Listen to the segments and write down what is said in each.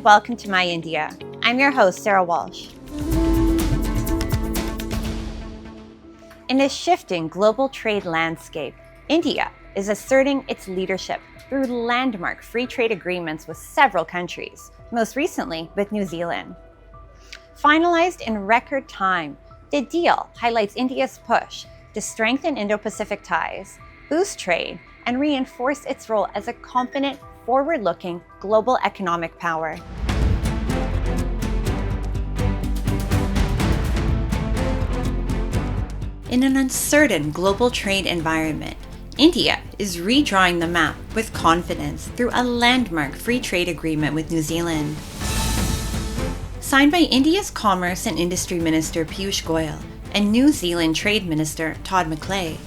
and welcome to My India. I'm your host, Sarah Walsh. In a shifting global trade landscape, India is asserting its leadership through landmark free trade agreements with several countries, most recently with New Zealand. Finalized in record time, the deal highlights India's push to strengthen Indo-Pacific ties, boost trade, and reinforce its role as a confident, forward-looking global economic power. In an uncertain global trade environment, India is redrawing the map with confidence through a landmark free trade agreement with New Zealand. Signed by India's Commerce and Industry Minister Piyush Goyal and New Zealand Trade Minister Todd McLaren,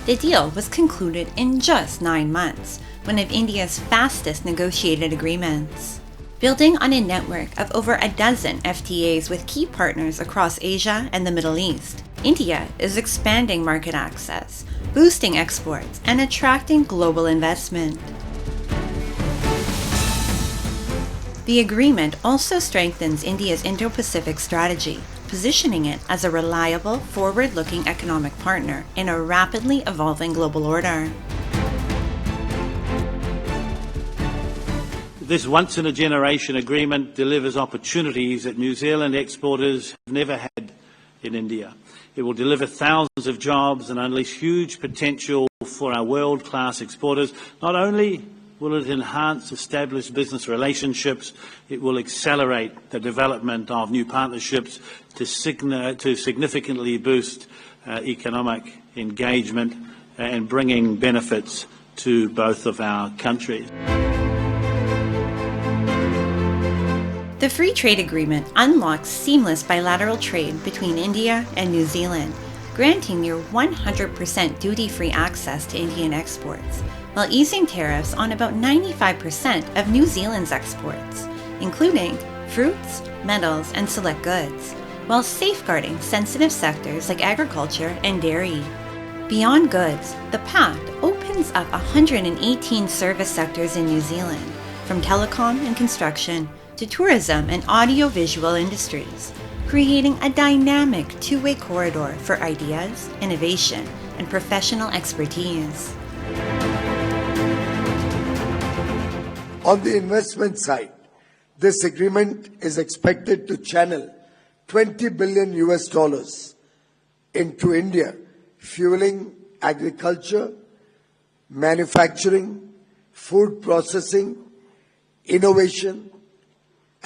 the deal was concluded in just 9 months, one of India's fastest negotiated agreements. Building on a network of over a dozen FTAs with key partners across Asia and the Middle East, India is expanding market access, boosting exports, and attracting global investment. The agreement also strengthens India's Indo-Pacific strategy, positioning it as a reliable, forward-looking economic partner in a rapidly evolving global order. This once-in-a-generation agreement delivers opportunities that New Zealand exporters have never had in India. It will deliver thousands of jobs and unleash huge potential for our world-class exporters. Not only will it enhance established business relationships, it will accelerate the development of new partnerships to significantly boost economic engagement and bringing benefits to both of our countries. The Free Trade Agreement unlocks seamless bilateral trade between India and New Zealand, granting near 100% duty-free access to Indian exports, while easing tariffs on about 95% of New Zealand's exports, including fruits, metals, and select goods, while safeguarding sensitive sectors like agriculture and dairy. Beyond goods, the pact opens up 118 service sectors in New Zealand, from telecom and construction to tourism and audiovisual industries, creating a dynamic two-way corridor for ideas, innovation, and professional expertise. On the investment side, this agreement is expected to channel $20 billion into India, fueling agriculture, manufacturing, food processing, innovation,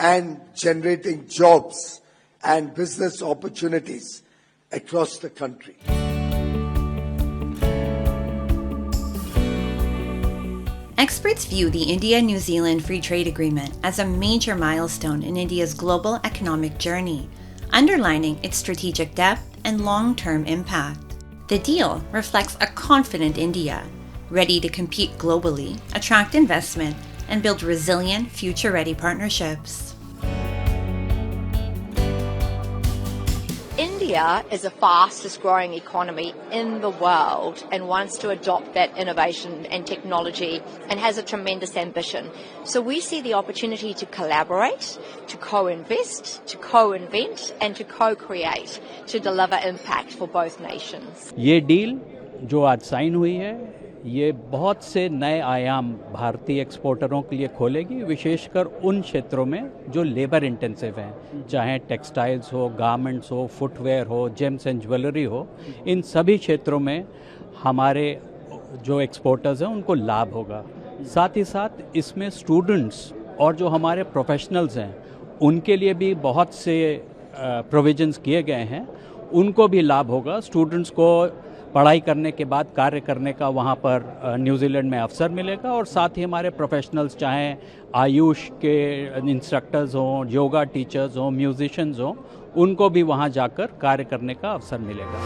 and generating jobs and business opportunities across the country. Experts view the India-New Zealand Free Trade Agreement as a major milestone in India's global economic journey, underlining its strategic depth and long-term impact. The deal reflects a confident India, ready to compete globally, attract investment, and build resilient, future-ready partnerships. India is the fastest growing economy in the world and wants to adopt that innovation and technology and has a tremendous ambition. So we see the opportunity to collaborate, to co-invest, to co-invent and to co-create to deliver impact for both nations. ये deal जो आज sign हुई है ये बहुत से नए आयाम भारतीय एक्सपोर्टरों के लिए खोलेगी, विशेषकर उन क्षेत्रों में जो लेबर इंटेंसिव हैं, चाहे टेक्सटाइल्स हो, गारमेंट्स हो, फुटवेयर हो, जेम्स एंड ज्वेलरी हो। इन सभी क्षेत्रों में हमारे जो एक्सपोर्टर्स हैं उनको लाभ होगा। साथ ही साथ इसमें स्टूडेंट्स और जो हमारे प्रोफेशनल्स हैं उनके लिए भी बहुत से प्रोविजंस किए गए हैं, उनको भी लाभ होगा। स्टूडेंट्स को पढ़ाई करने के बाद कार्य करने का वहाँ पर न्यूजीलैंड में अवसर मिलेगा और साथ ही हमारे प्रोफेशनल्स चाहे आयुष के इंस्ट्रक्टर्स हों, योगा टीचर्स हों, म्यूजिशियंस हों, उनको भी वहाँ जाकर कार्य करने का अवसर मिलेगा।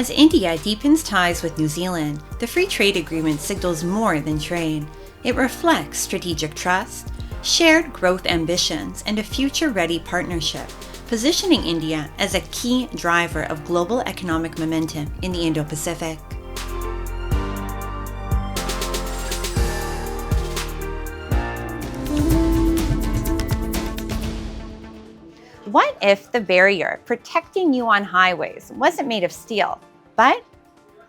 As India deepens ties with New Zealand, the Free Trade Agreement signals more than trade. It reflects strategic trust, shared growth ambitions, and a future-ready partnership, positioning India as a key driver of global economic momentum in the Indo-Pacific. What if the barrier protecting you on highways wasn't made of steel, but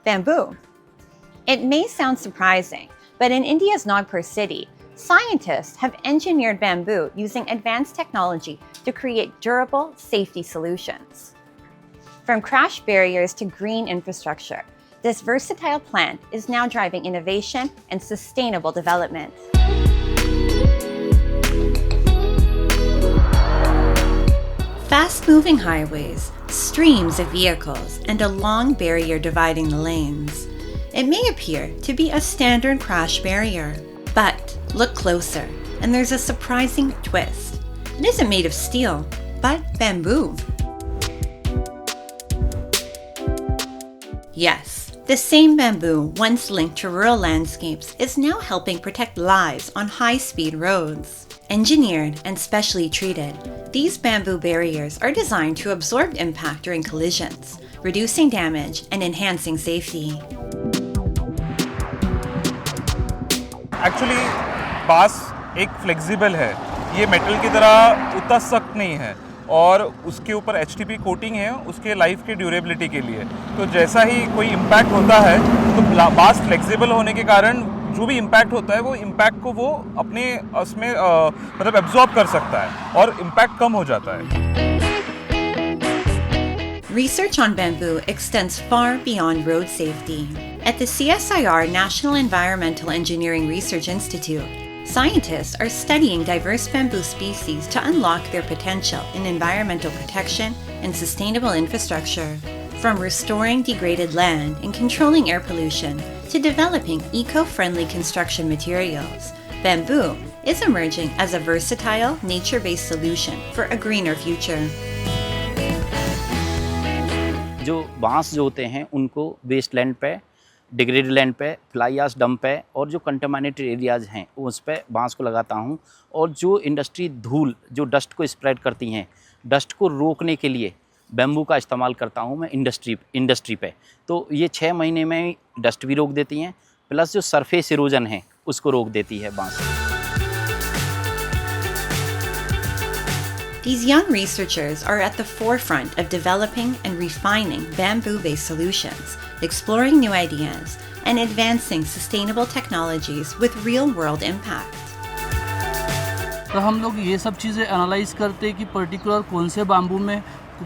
bamboo? It may sound surprising, but in India's Nagpur city, scientists have engineered bamboo using advanced technology to create durable safety solutions. From crash barriers to green infrastructure, this versatile plant is now driving innovation and sustainable development. Fast-moving highways, streams of vehicles, and a long barrier dividing the lanes. It may appear to be a standard crash barrier, but look closer, and there's a surprising twist. It isn't made of steel, but bamboo. Yes, the same bamboo once linked to rural landscapes is now helping protect lives on high-speed roads. Engineered and specially treated, these bamboo barriers are designed to absorb impact during collisions, reducing damage and enhancing safety. Actually बांस एक flexible है, ये metal की तरह उतना सख्त नहीं है और उसके ऊपर एचटीपी कोटिंग है उसके लाइफ के ड्यूरेबिलिटी के लिए। तो जैसा ही कोई इम्पैक्ट होता है तो बांस फ्लेक्सिबल होने के कारण जो भी इम्पैक्ट होता है वो इम्पैक्ट को वो अपने उसमें मतलब एब्जॉर्ब कर सकता है और इम्पैक्ट कम हो जाता है। Research on bamboo extends far beyond road safety. At the CSIR National Environmental Engineering Research Institute, scientists are studying diverse bamboo species to unlock their potential in environmental protection and sustainable infrastructure. From restoring degraded land and controlling air pollution to developing eco-friendly construction materials, bamboo is emerging as a versatile, nature-based solution for a greener future. जो बांस जो होते हैं उनको waste land पे, degraded land पे, fly ash dump पे और जो कंटामिनेटेड एरियाज़ हैं उस पे बांस को लगाता हूँ। और जो इंडस्ट्री धूल जो डस्ट को स्प्रेड करती हैं, डस्ट को रोकने के लिए बैम्बू का इस्तेमाल करता हूँ मैं इंडस्ट्री पे। तो ये 6 महीने में डस्ट भी रोक देती हैं, प्लस जो सरफेस इरोजन है उसको रोक देती है बांस। These young researchers are at the forefront of developing and refining bamboo-based solutions, exploring new ideas, and advancing sustainable technologies with real-world impact. तो हम लोग ये सब चीज़ें एनालाइज करते हैं कि पर्टिकुलर कौन से बाम्बू में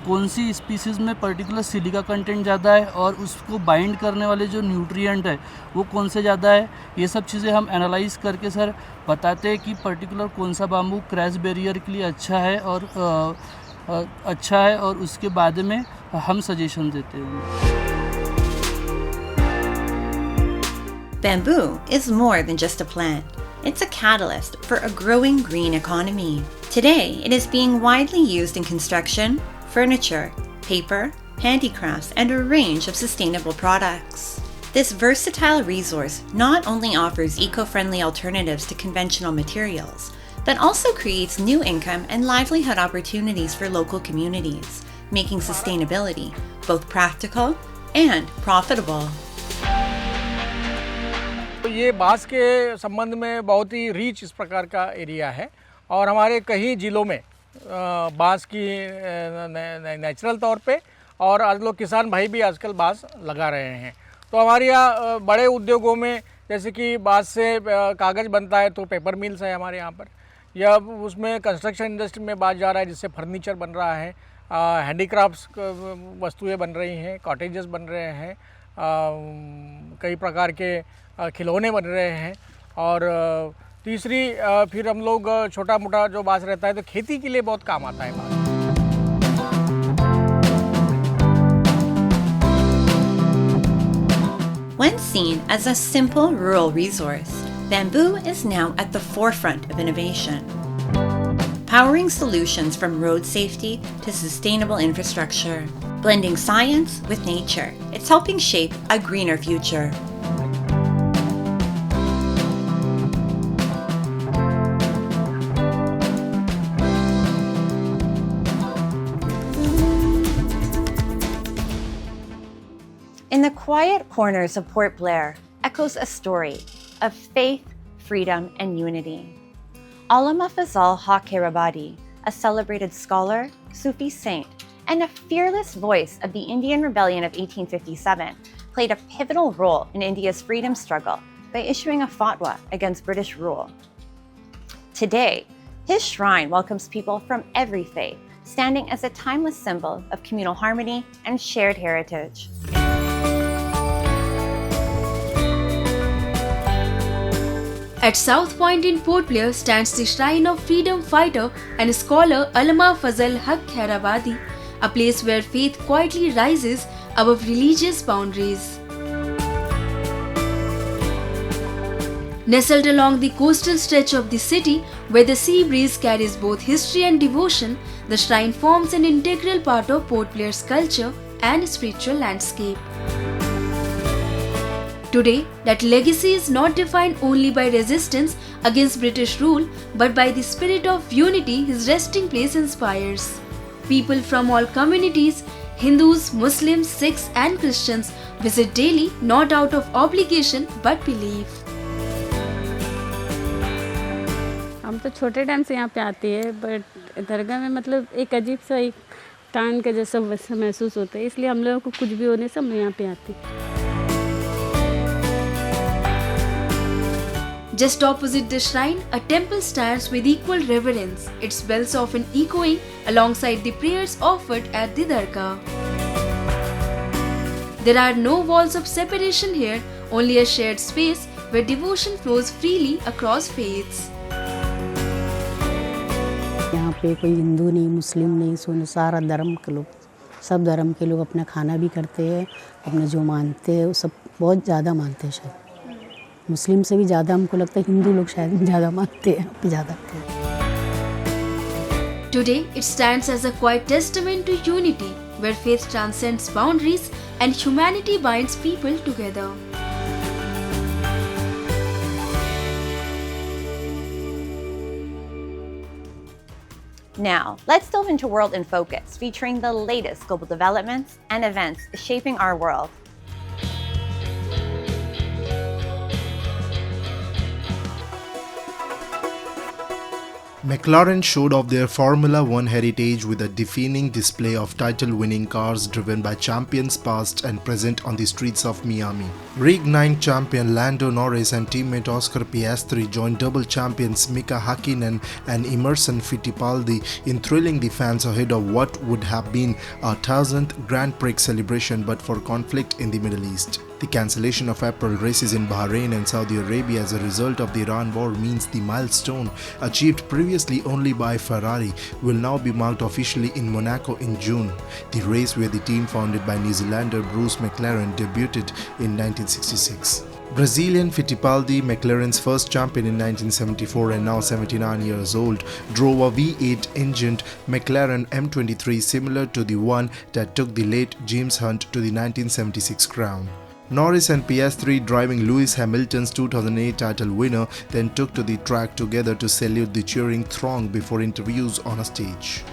कौन सी स्पीसीज़ में पर्टिकुलर सिलिका कंटेंट ज़्यादा है और उसको बाइंड करने वाले जो न्यूट्रिएंट है वो कौन से ज़्यादा है। ये सब चीज़ें हम एनालाइज करके सर बताते हैं कि पर्टिकुलर कौन सा बाम्बू क्रैश बैरियर के लिए अच्छा है और उसके बाद में हम सजेशन देते हैं। Bamboo is more than just a plant. It's a catalyst for a growing green economy. Today, it is being widely used in construction, furniture, paper, handicrafts, and a range of sustainable products. This versatile resource not only offers eco-friendly alternatives to conventional materials, but also creates new income and livelihood opportunities for local communities, making sustainability both practical and profitable. ये बांस के संबंध में बहुत ही reach इस प्रकार का area है और हमारे कई ज़िलों में बांस की नेचुरल तौर पे और आज लोग किसान भाई भी आजकल बांस लगा रहे हैं। तो हमारे यहाँ बड़े उद्योगों में जैसे कि बांस से कागज़ बनता है तो पेपर मिल्स है हमारे यहाँ पर, या उसमें कंस्ट्रक्शन इंडस्ट्री में बांस जा रहा है जिससे फर्नीचर बन रहा है, हैंडीक्राफ्ट्स वस्तुएं बन रही हैं, कॉटेजेस बन रहे हैं, कई प्रकार के खिलौने बन रहे हैं। और तीसरी फिर हम लोग छोटा मोटा जो बांस रहता है तो खेती के लिए बहुत काम आता है बांस। When seen as a simple rural resource, bamboo is now at the forefront of innovation. Powering solutions from road safety to sustainable infrastructure. Blending science with nature, it's helping shape a greener future. In the quiet corners of Port Blair echoes a story of faith, freedom, and unity. Alama Fazal Haq Herabadi, a celebrated scholar, Sufi saint, and a fearless voice of the Indian Rebellion of 1857, played a pivotal role in India's freedom struggle by issuing a fatwa against British rule. Today, his shrine welcomes people from every faith, standing as a timeless symbol of communal harmony and shared heritage. At South Point in Port Blair stands the shrine of freedom fighter and scholar Allama Fazal Haq Khairabadi, a place where faith quietly rises above religious boundaries. Nestled along the coastal stretch of the city, where the sea breeze carries both history and devotion, the shrine forms an integral part of Port Blair's culture and spiritual landscape. Today, that legacy is not defined only by resistance against British rule, but by the spirit of unity his resting place inspires. People from all communities, Hindus, Muslims, Sikhs and Christians visit daily not out of obligation but belief. हम तो छोटे time से यहाँ पे आती है, but दरगाह में मतलब एक अजीब सा एक कान का जैसा वैसा महसूस होता है, इसलिए हम लोगों को कुछ भी होने से हम यहाँ पे आते हैं. Just opposite the shrine, a temple stands with equal reverence, its bells often echoing alongside the prayers offered at the dargah. There are no walls of separation here, only a shared space where devotion flows freely across faiths. यहाँ पे कोई हिंदू नहीं, मुस्लिम नहीं, सुन सारा धर्म के लोग, सब धर्म के लोग अपना खाना भी करते हैं, अपने जो मानते हैं वो सब बहुत ज़्यादा मानते हैं. शायद मुस्लिम से भी ज़्यादा हमको लगता है हिंदू लोग शायद ज़्यादा मानते हैं, ज़्यादा. Today, it stands as a quiet testament to unity, where faith transcends boundaries and humanity binds people together. Now, let's delve into World in Focus, featuring the latest global developments and events shaping our world. McLaren showed off their Formula One heritage with a defining display of title-winning cars driven by champions past and present on the streets of Miami. Rig 9 champion Lando Norris and teammate Oscar Piastri joined double champions Mika Hakkinen and Emerson Fittipaldi in thrilling the fans ahead of what would have been a 1000th Grand Prix celebration but for conflict in the Middle East. The cancellation of April races in Bahrain and Saudi Arabia as a result of the Iran war means the milestone achieved previously only by Ferrari will now be marked officially in Monaco in June, the race where the team founded by New Zealander Bruce McLaren debuted in 1966. Brazilian Fittipaldi, McLaren's first champion in 1974 and now 79 years old, drove a V8-engined McLaren M23 similar to the one that took the late James Hunt to the 1976 crown. Norris and Piastri, driving Lewis Hamilton's 2008 title winner, then took to the track together to salute the cheering throng before interviews on a stage.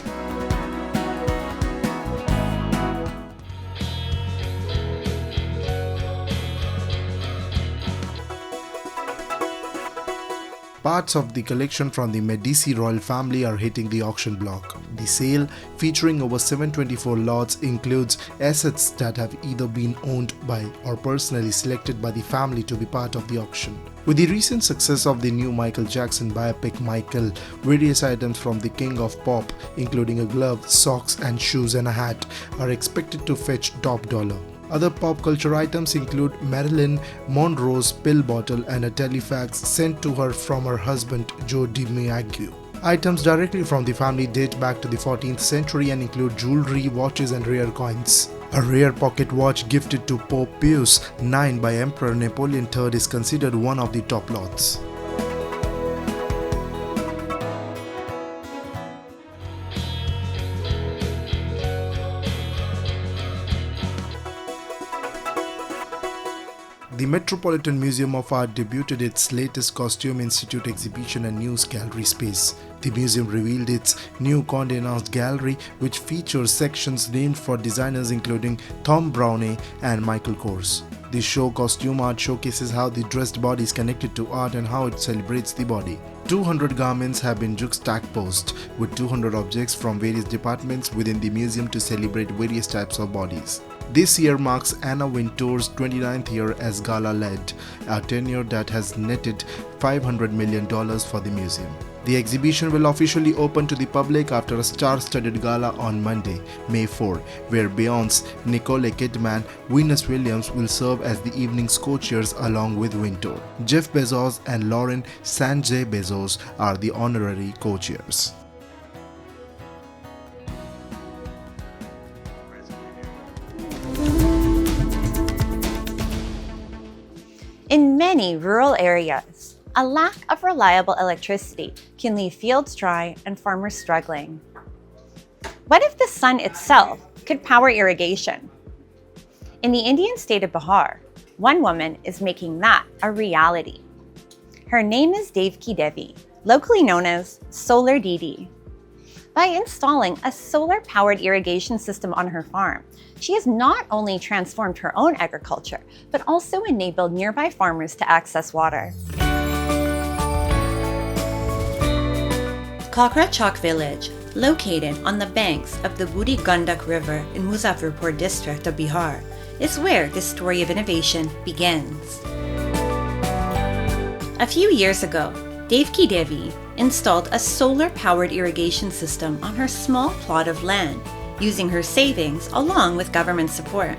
Parts of the collection from the Medici royal family are hitting the auction block. The sale, featuring over 724 lots, includes assets that have either been owned by or personally selected by the family to be part of the auction. With the recent success of the new Michael Jackson biopic Michael, various items from the king of pop, including a glove, socks and shoes and a hat, are expected to fetch top dollar. Other pop culture items include Marilyn Monroe's pill bottle and a telefax sent to her from her husband Joe DiMaggio. Items directly from the family date back to the 14th century and include jewelry, watches and rare coins. A rare pocket watch gifted to Pope Pius IX by Emperor Napoleon III is considered one of the top lots. The Metropolitan Museum of Art debuted its latest Costume Institute exhibition and news gallery space. The museum revealed its new Condé Nast gallery, which features sections named for designers including Thom Browne and Michael Kors. The show Costume Art showcases how the dressed body is connected to art and how it celebrates the body. 200 garments have been juxtaposed with 200 objects from various departments within the museum to celebrate various types of bodies. This year marks Anna Wintour's 29th year as gala-led, a tenure that has netted $500 million for the museum. The exhibition will officially open to the public after a star-studded gala on Monday, May 4, where Beyonce, Nicole Kidman, Venus Williams will serve as the evening's co-chairs along with Wintour. Jeff Bezos and Lauren Sanjay Bezos are the honorary co-chairs. In many rural areas, a lack of reliable electricity can leave fields dry and farmers struggling. What if the sun itself could power irrigation? In the Indian state of Bihar, one woman is making that a reality. Her name is Devki Devi, locally known as Solar Didi. By installing a solar-powered irrigation system on her farm, she has not only transformed her own agriculture, but also enabled nearby farmers to access water. Kakra Chowk village, located on the banks of the Budi Gandak River in Muzaffarpur district of Bihar, is where this story of innovation begins. A few years ago, Devki Devi installed a solar-powered irrigation system on her small plot of land, using her savings along with government support.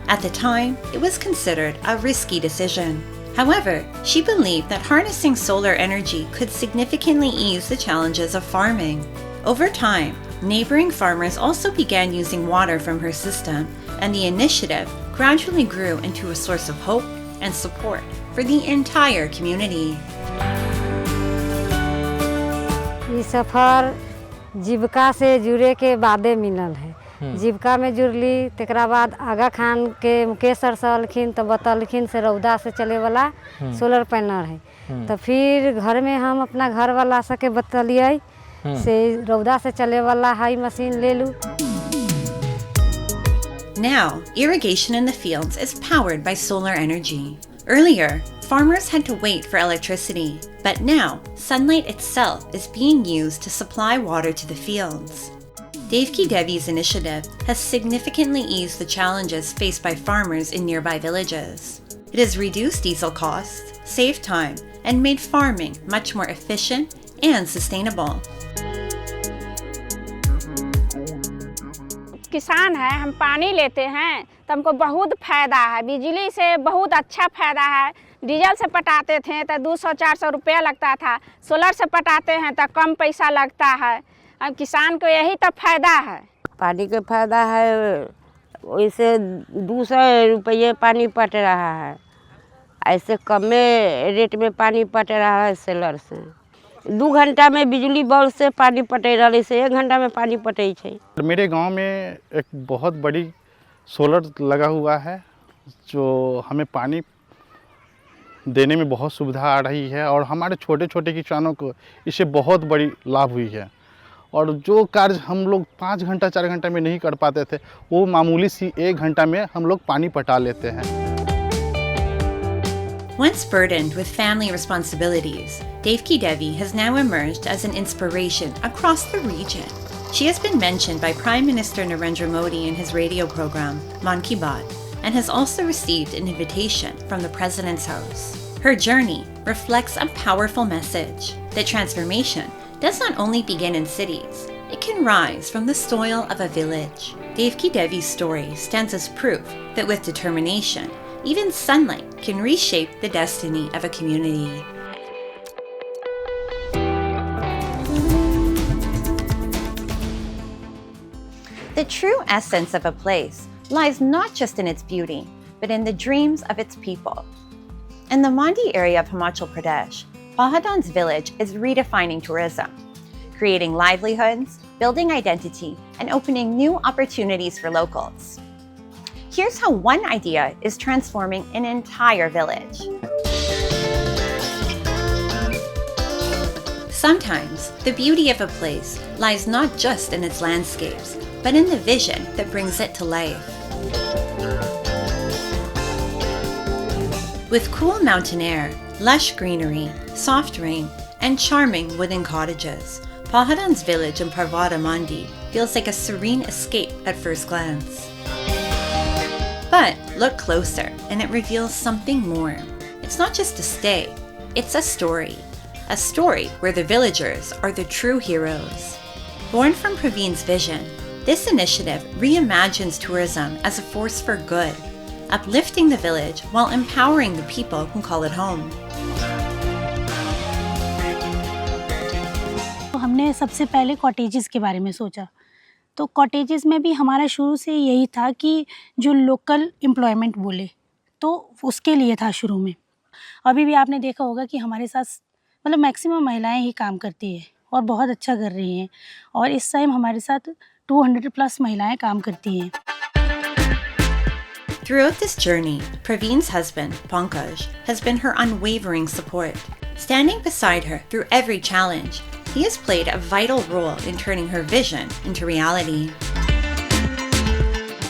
At the time, it was considered a risky decision. However, she believed that harnessing solar energy could significantly ease the challenges of farming. Over time, neighboring farmers also began using water from her system, and the initiative gradually grew into a source of hope and support for the entire community. ये सफर जीविका से जुड़े के बादे मिलल है। जीविका में जुड़ली तकरा बाद आगा खान के मुकेश सर अलखिन तो बतलखिन से रौदा से चले वाला सोलर पैनल है। तो फिर घर में हम अपना घर वाला सके बतलिए से रौदा से चले वाला हाई मशीन ले लूँ। Now, irrigation in the fields is powered by solar energy. Earlier, farmers had to wait for electricity, but now sunlight itself is being used to supply water to the fields. Devki Devi's initiative has significantly eased the challenges faced by farmers in nearby villages. It has reduced diesel costs, saved time, and made farming much more efficient and sustainable. किसान है, हम पानी लेते हैं तो हमको बहुत फ़ायदा है। बिजली से बहुत अच्छा फ़ायदा है। डीजल से पटाते थे तो 200-400 रुपया लगता था। सोलर से पटाते हैं तो कम पैसा लगता है। अब किसान को यही तो फ़ायदा है। पानी का फ़ायदा है, वैसे 200 रुपये पानी पट रहा है। ऐसे कम रेट में पानी पट रहा है सोलर से। 2 घंटा में बिजली बोर्ड से पानी पटे रही से 1 घंटा में पानी पटे छे। मेरे गांव में एक बहुत बड़ी सोलर लगा हुआ है जो हमें पानी देने में बहुत सुविधा आ रही है और हमारे छोटे छोटे किसानों को इससे बहुत बड़ी लाभ हुई है। और जो कार्य हम लोग 5 घंटा 4 घंटा में नहीं कर पाते थे वो मामूली सी 1 घंटा में हम लोग पानी पटा लेते हैं। Once burdened with family responsibilities, Devki Devi has now emerged as an inspiration across the region. She has been mentioned by Prime Minister Narendra Modi in his radio program, Man Ki Baat, and has also received an invitation from the President's house. Her journey reflects a powerful message that transformation does not only begin in cities, it can rise from the soil of a village. Devki Devi's story stands as proof that with determination, even sunlight can reshape the destiny of a community. The true essence of a place lies not just in its beauty, but in the dreams of its people. In the Mandi area of Himachal Pradesh, Pahadan's village is redefining tourism, creating livelihoods, building identity, and opening new opportunities for locals. Here's how one idea is transforming an entire village. Sometimes, the beauty of a place lies not just in its landscapes, but in the vision that brings it to life. With cool mountain air, lush greenery, soft rain, and charming wooden cottages, Pahadan's village in Parvata Mandi feels like a serene escape at first glance. But look closer and it reveals something more. It's not just a stay, it's a story. A story where the villagers are the true heroes. Born from Praveen's vision, this initiative reimagines tourism as a force for good, uplifting the village while empowering the people who call it home. हमने सबसे पहले cottages के बारे में सोचा, तो cottages में भी हमारा शुरू से यही था कि जो लोकल एम्प्लॉयमेंट बोले, तो उसके लिए था शुरू में। अभी भी आपने देखा होगा कि हमारे साथ मतलब मैक्सिमम महिलाएं ही काम करती है और बहुत अच्छा कर रही हैं, और इस टाइम हमारे साथ 200 प्लस महिलाएं काम करती हैं। Throughout this journey, Praveen's husband, Pankaj, has been her unwavering support. Standing beside her through every challenge, he has played a vital role in turning her vision into reality.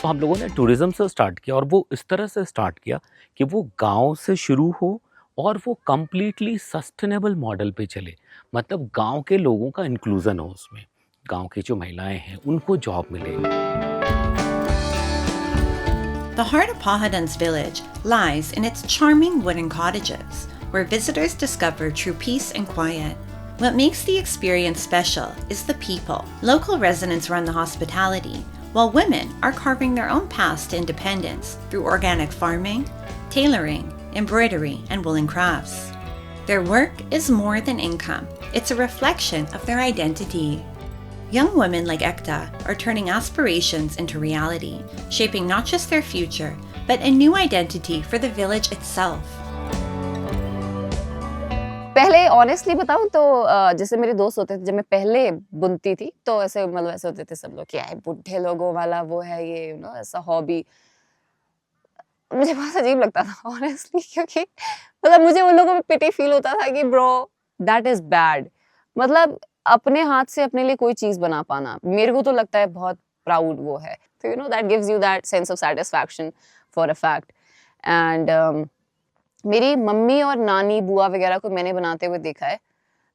तो हम लोगों ने टूरिज्म से start किया, और वो इस तरह से स्टार्ट किया कि वो गांव से शुरू हो और वो कम्प्लीटली सस्टेनेबल मॉडल पे चले। मतलब गांव के लोगों का इंक्लूजन हो उसमें, गांव की जो महिलाएं हैं उनको जॉब मिले। The heart of Pahadan's village lies in its charming wooden cottages, where visitors discover true peace and quiet. What makes the experience special is the people. Local residents run the hospitality, while women are carving their own paths to independence through organic farming, tailoring, embroidery, and woolen crafts. Their work is more than income. It's a reflection of their identity. Young women like Ekta are turning aspirations into reality, shaping not just their future, but a new identity for the village itself. पहले honestly बताऊं तो जैसे मेरे दोस्त होते थे, जब मैं पहले बुनती थी तो ऐसे मतलब ऐसे होते थे सब लोग, क्या है बुढ़े लोगों वाला वो है ये, यू नो, ऐसा हॉबी। मुझे बहुत अजीब लगता था ऑनेस्टली, क्योंकि मतलब मुझे उन लोगों पे पिटी फील होता था कि ब्रो दैट इज बैड। मतलब अपने हाथ से अपने लिए कोई चीज बना पाना मेरे को तो लगता है बहुत प्राउड वो है, तो you know that gives you that sense of satisfaction for a fact. And मेरी मम्मी और नानी बुआ वगैरह को मैंने बनाते हुए देखा है,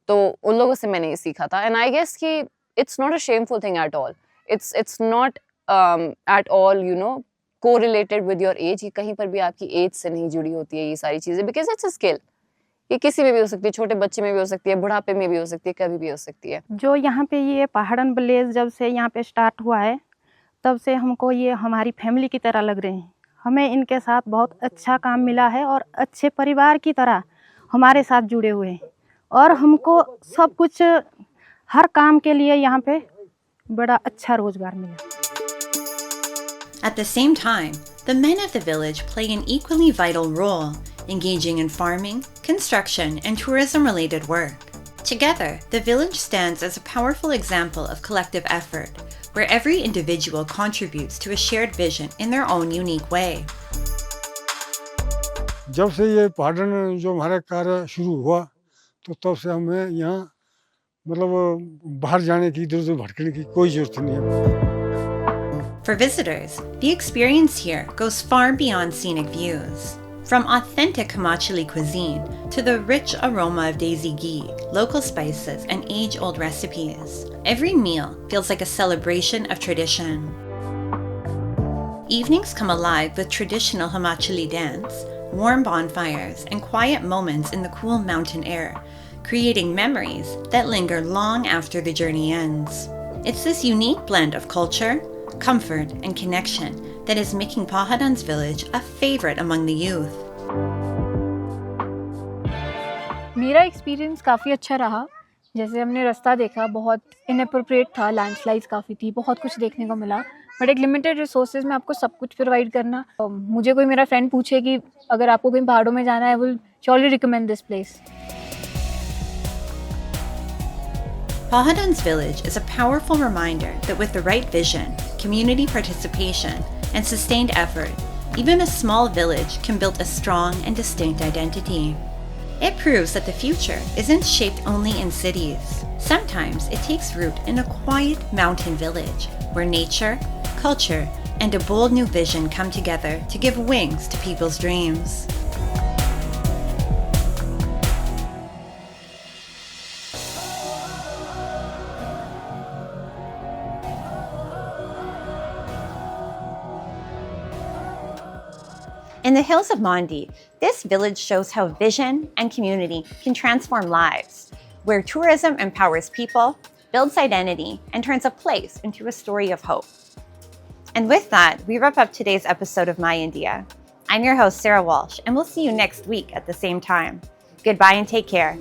तो उन लोगों से मैंने ये सीखा था। एंड आई गेस कि it's not a shameful thing at all, it's not at all you know correlated with your age, कि कहीं पर भी आपकी एज से नहीं जुड़ी होती है ये सारी चीज़ें, बिकॉज इट्स अ स्किल। ये किसी में भी हो सकती है, छोटे बच्चे में भी हो सकती है, बुढ़ापे में भी हो सकती है, कभी भी हो सकती है। जो यहाँ पे ये पहाड़न विलेज जब से यहाँ पे स्टार्ट हुआ है, तब से हमको ये हमारी फैमिली की तरह लग रहे हैं। हमें इनके साथ बहुत अच्छा काम मिला है और अच्छे परिवार की तरह हमारे साथ जुड़े हुए हैं, और हमको सब कुछ हर काम के लिए यहाँ पे बड़ा अच्छा रोजगार मिला। At the same time, the men of the village play an equally vital role, engaging in farming, construction, and tourism-related work. Together, the village stands as a powerful example of collective effort, where every individual contributes to a shared vision in their own unique way. जब से ये पहाड़न जो हमारा कार्य शुरू हुआ, तो तब से हमें यहाँ मतलब बाहर जाने की, इधर उधर भटकने की कोई जरूरत नहीं है। For visitors, the experience here goes far beyond scenic views. From authentic Himachali cuisine to the rich aroma of desi ghee, local spices, and age-old recipes, every meal feels like a celebration of tradition. Evenings come alive with traditional Himachali dance, warm bonfires, and quiet moments in the cool mountain air, creating memories that linger long after the journey ends. It's this unique blend of culture, comfort, and connection that is making Pahadan's village a favorite among the youth. मेरा experience काफ़ी अच्छा रहा। जैसे हमने रास्ता देखा, बहुत inappropriate था, लैंडस्लाइड्स काफ़ी थी, बहुत कुछ देखने को मिला, बट एक लिमिटेड रिसोर्सेज में आपको सब कुछ प्रोवाइड करना। मुझे कोई मेरा फ्रेंड पूछे कि अगर आपको कहीं पहाड़ों में जाना है, I will surely recommend this place. Pahadan's village is a powerful reminder that with the right vision, community participation, and sustained effort, even a small village can build a strong and distinct identity. It proves that the future isn't shaped only in cities. Sometimes it takes root in a quiet mountain village where nature, culture, and a bold new vision come together to give wings to people's dreams. In the hills of Mandi, this village shows how vision and community can transform lives, where tourism empowers people, builds identity, and turns a place into a story of hope. And with that, we wrap up today's episode of My India. I'm your host, Sarah Walsh, and we'll see you next week at the same time. Goodbye and take care.